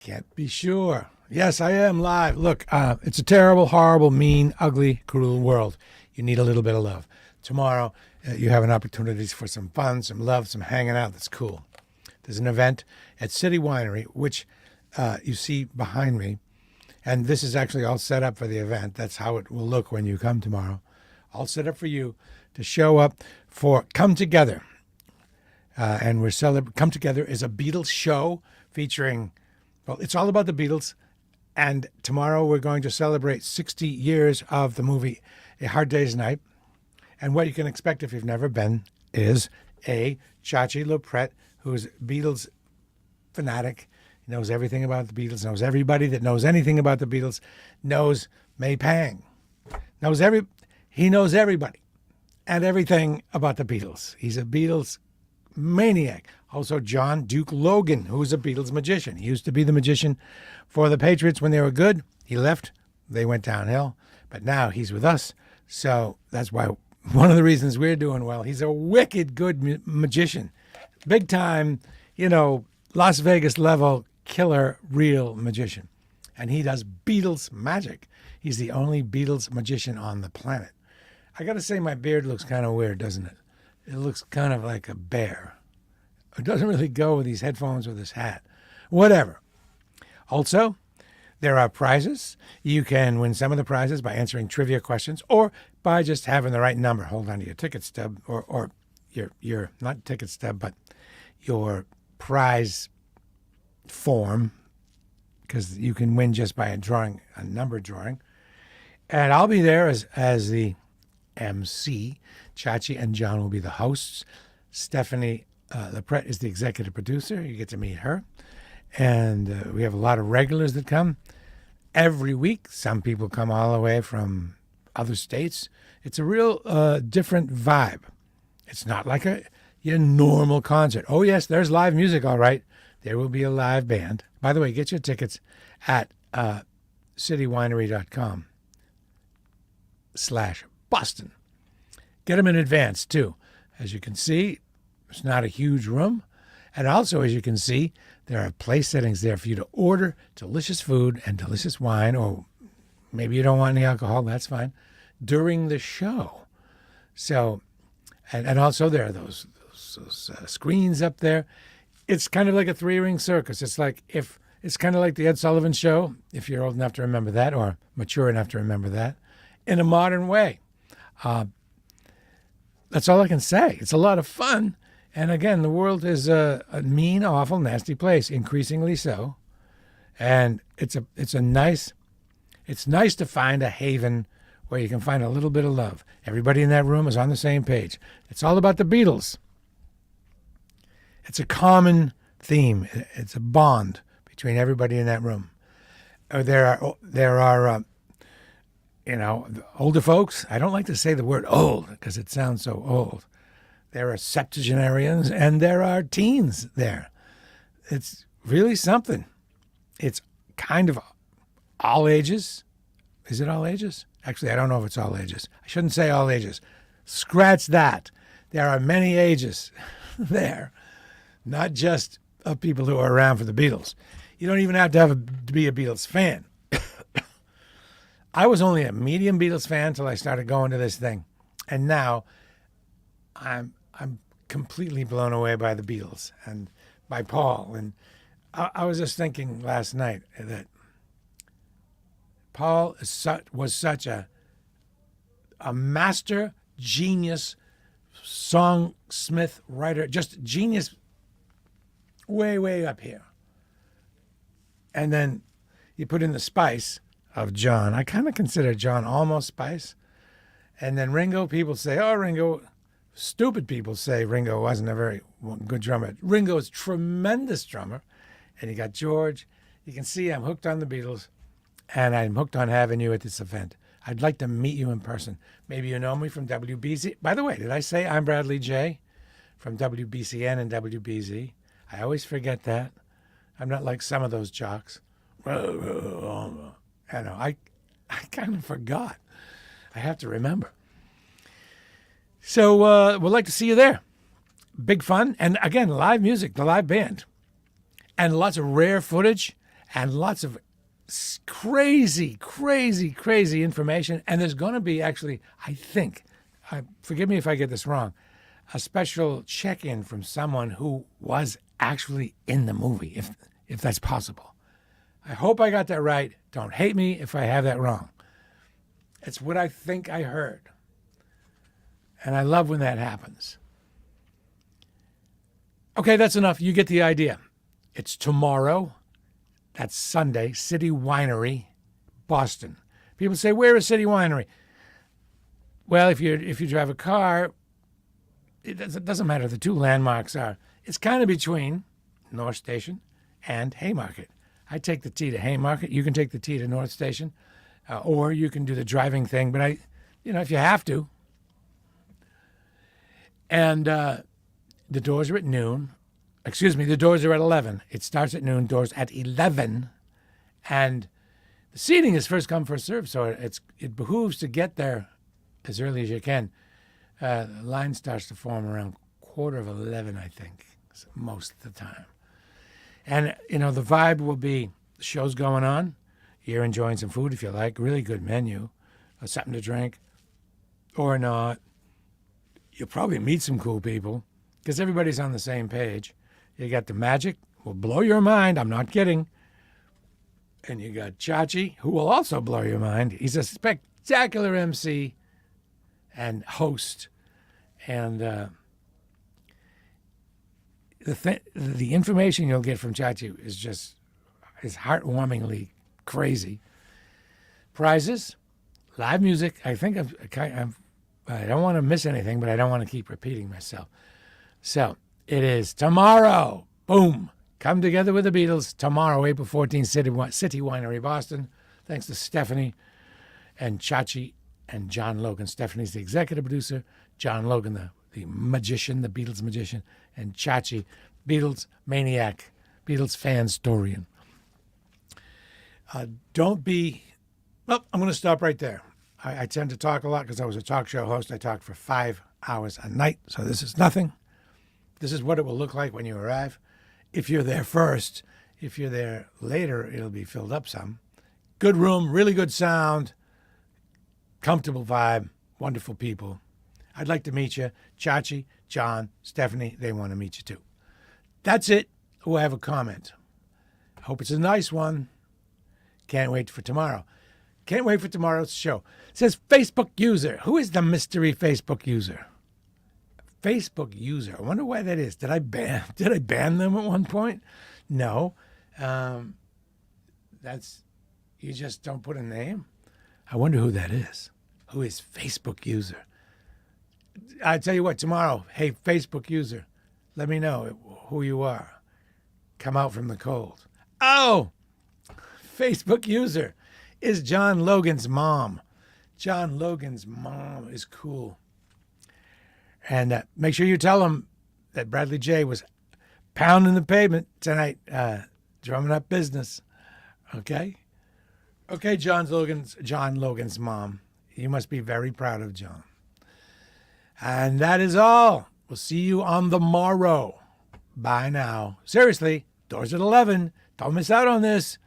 Can't be sure. Yes, I am live. Look, it's a terrible, horrible, mean, ugly, cruel world. You need a little bit of love. Tomorrow, you have an opportunity for some fun, some love, some hanging out. That's cool. There's an event at City Winery, which you see behind me. And this is actually all set up for the event. That's how it will look when you come tomorrow. All set up for you to show up for Come Together. And we're celebrating. Come Together is a Beatles show featuring, well, it's all about the Beatles. And tomorrow we're going to celebrate 60 years of the movie A Hard Day's Night. And what you can expect if you've never been is Chachi Loprette, who's Beatles fanatic. He knows everything about the Beatles, knows everybody that knows anything about the Beatles, knows May Pang, he knows everybody and everything about the Beatles. He's a Beatles maniac. Also, John Duke Logan, who's a Beatles magician. He used to be the magician for the Patriots when they were good. He left. They went downhill. But now he's with us. So that's why one of the reasons we're doing well. He's a wicked good magician. Big time, Las Vegas level killer real magician. And he does Beatles magic. He's the only Beatles magician on the planet. I got to say, my beard looks kind of weird, doesn't it? It looks kind of like a bear. It doesn't really go with these headphones or this hat. Whatever. Also, there are prizes. You can win some of the prizes by answering trivia questions or by just having the right number. Hold on to your ticket stub or your not ticket stub, but your prize form, because you can win just by a number drawing. And I'll be there as the MC. Chachi and John will be the hosts. Stephanie Loprette is the executive producer. You get to meet her. And we have a lot of regulars that come every week. Some people come all the way from other states. It's a real different vibe. It's not like your normal concert. Oh, yes, there's live music, all right. There will be a live band. By the way, get your tickets at citywinery.com/Boston. Get them in advance, too. As you can see, it's not a huge room. And also, as you can see, there are place settings there for you to order delicious food and delicious wine, or maybe you don't want any alcohol, that's fine, during the show. So, and also there are those screens up there. It's kind of like a three-ring circus. It's kind of like the Ed Sullivan Show, if you're old enough to remember that or mature enough to remember that, in a modern way. That's all I can say. It's a lot of fun. And again, the world is a mean, awful, nasty place, increasingly so. And it's nice to find a haven where you can find a little bit of love. Everybody in that room is on the same page. It's all about the Beatles. It's a common theme. It's a bond between everybody in that room. There are older folks. I don't like to say the word old because it sounds so old. There are septuagenarians and there are teens there. It's really something. It's kind of all ages. Is it all ages? Actually, I don't know if it's all ages. I shouldn't say all ages. Scratch that. There are many ages there, not just of people who are around for the Beatles. You don't even have to be a Beatles fan. I was only a medium Beatles fan until I started going to this thing. And now I'm completely blown away by the Beatles and by Paul. And I was just thinking last night that Paul was such a master genius songsmith writer, just genius way, way up here. And then you put in the spice of John. I kind of consider John almost spice. And then Ringo, people say, oh, Ringo. Stupid people say Ringo wasn't a very good drummer. Ringo is a tremendous drummer. And you got George. You can see I'm hooked on the Beatles. And I'm hooked on having you at this event. I'd like to meet you in person. Maybe you know me from WBZ. By the way, did I say I'm Bradley J. from WBCN and WBZ? I always forget that. I'm not like some of those jocks. I kind of forgot. I have to remember. So we'd like to see you there. Big fun. And again, live music, the live band. And lots of rare footage and lots of crazy, crazy, crazy information. And there's going to be actually, I think, forgive me if I get this wrong, a special check-in from someone who was actually in the movie, if that's possible. I hope I got that right. Don't hate me if I have that wrong. It's what I think I heard. And I love when that happens. Okay, that's enough. You get the idea. It's tomorrow. That's Sunday. City Winery, Boston. People say, where is City Winery? Well, if you drive a car, it doesn't matter. The two landmarks are. It's kind of between North Station and Haymarket. I take the T to Haymarket. You can take the T to North Station, or you can do the driving thing. But if you have to. And the doors are at noon. Excuse me, the doors are at 11. It starts at noon, doors at 11. And the seating is first come, first served, so it behooves to get there as early as you can. The line starts to form around 11:15, I think, most of the time. And, the vibe will be, the show's going on. You're enjoying some food if you like. Really good menu. Something to drink. Or not. You'll probably meet some cool people because everybody's on the same page. You got the magic, will blow your mind. I'm not kidding. And you got Chachi, who will also blow your mind. He's a spectacular MC and host. And the information you'll get from Chachi is heartwarmingly crazy. Prizes, live music. I think I don't want to miss anything, but I don't want to keep repeating myself. So it is tomorrow. Boom. Come together with the Beatles tomorrow, April 14th, City Winery, Boston. Thanks to Stephanie and Chachi and John Logan. Stephanie's the executive producer. John Logan, the magician, the Beatles magician. And Chachi, Beatles maniac, Beatles fan historian. I'm going to stop right there. I tend to talk a lot because I was a talk show host. I talked for 5 hours a night, so this is nothing. This is what it will look like when you arrive. If you're there first, if you're there later, it'll be filled up some. Good room, really good sound, comfortable vibe, wonderful people. I'd like to meet you. Chachi, John, Stephanie, they want to meet you too. That's it. Oh, I have a comment. I hope it's a nice one. Can't wait for tomorrow. Can't wait for tomorrow's show. It says Facebook user. Who is the mystery Facebook user? Facebook user. I wonder why that is. Did I ban them at one point? No. You just don't put a name. I wonder who that is. Who is Facebook user? I tell you what, tomorrow, hey, Facebook user, let me know who you are. Come out from the cold. Oh, Facebook user is John Logan's mom. John Logan's mom is cool. And make sure you tell him that Bradley J was pounding the pavement tonight, drumming up business. Okay? Okay, John Logan's mom. You must be very proud of John. And that is all. We'll see you on the morrow. Bye now. Seriously, doors at 11. Don't miss out on this.